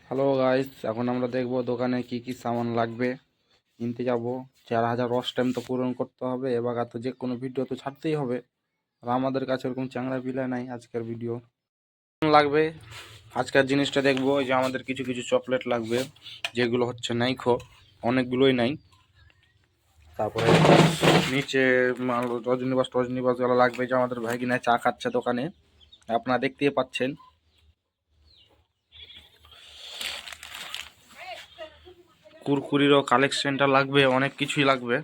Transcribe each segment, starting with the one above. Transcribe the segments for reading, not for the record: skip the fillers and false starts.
Hello guys, এখন আমরা দেখব দোকানে কি কি সামান লাগবে। কিনতে যাব। 4000 ওয়াচ টাইম তো পূরণ করতে হবে, এবার তো যে কোনো ভিডিও তো ছাড়তেই হবে। আর আমাদের কাছে ওরকম চ্যাংড়া পিলা নাই আজকের ভিডিও লাগবে। আজকের জিনিসটা দেখবো যে আমাদের কিছু কিছু চকলেট লাগবে, যেগুলো হচ্ছে নাইখো, অনেকগুলোই নাই। তারপরে নিচে রজনীবাস লাগবে, যে আমাদের ভাই কিনা চা খাচ্ছে দোকানে, আপনারা দেখতেই পাচ্ছেন। কুরকুরিরও কালেকশনটা লাগবে, অনেক কিছুই লাগবে,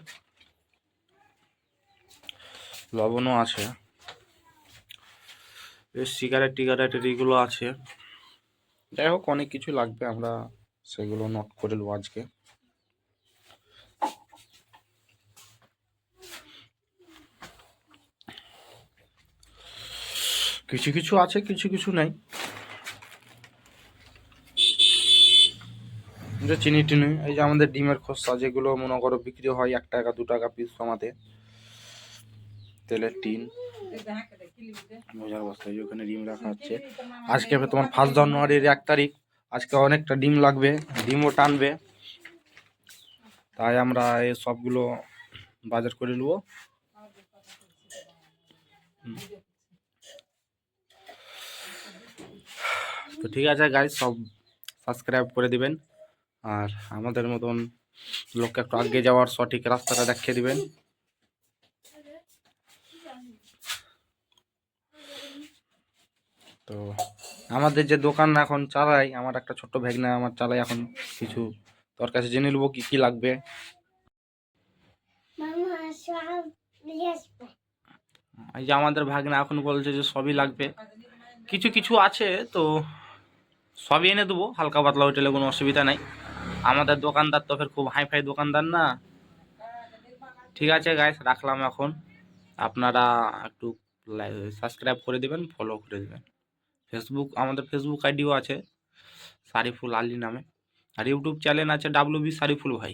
লবণও আছে, সিগারেট এগুলো আছে। যাই হোক, অনেক কিছু লাগবে, আমরা সেগুলো নোট করে নেবো আজকে। কিছু কিছু আছে, কিছু কিছু নেই। যে চিনি টিনি, এই যে আমাদের ডিমের খোসা, যেগুলো মনে করো বিক্রি হয় 1 টাকা 2 টাকা পিস আমাদের। তেলের টিন, মজার বস্তা, এই যে ওখানে ডিম রাখা হচ্ছে। আজকে তোমার 1 জানুয়ারির 1 তারিখ, আজকে অনেকটা ডিম লাগবে, ডিমও টানবে, তাই আমরা এই সবগুলো বাজার করে নেবো। তো ঠিক আছে গাইস, সব সাবস্ক্রাইব করে দিবেন, আর আমাদের মতন লোককে একটু আগে যাওয়ার সঠিক রাস্তাটা দেখিয়ে দিবেন। তো আমাদের যে দোকান এখন চালাই, আমার একটা ছোট্ট ভাগনা আমার চালাই এখন, কিছু তোর কাছে জেনে নেবো কি কি লাগবে। এই যে আমাদের ভাগনা এখন বলছে যে সবই লাগবে, কিছু কিছু আছে, তো সবই এনে দেবো, হালকা পাতলা হোটেলে কোনো অসুবিধা নাই। আমাদের দোকানদার তো ফের খুব হাইফাই দোকানদার না। ঠিক আছে গাইস, রাখলাম এখন। আপনারা একটু সাবস্ক্রাইব করে দিবেন, ফলো করে দিবেন। আমাদের ফেসবুক আইডিও আছে, সারিফুল আলী নামে। আর ইউটিউব চ্যানেল আছে WB সারিফুল ভাই।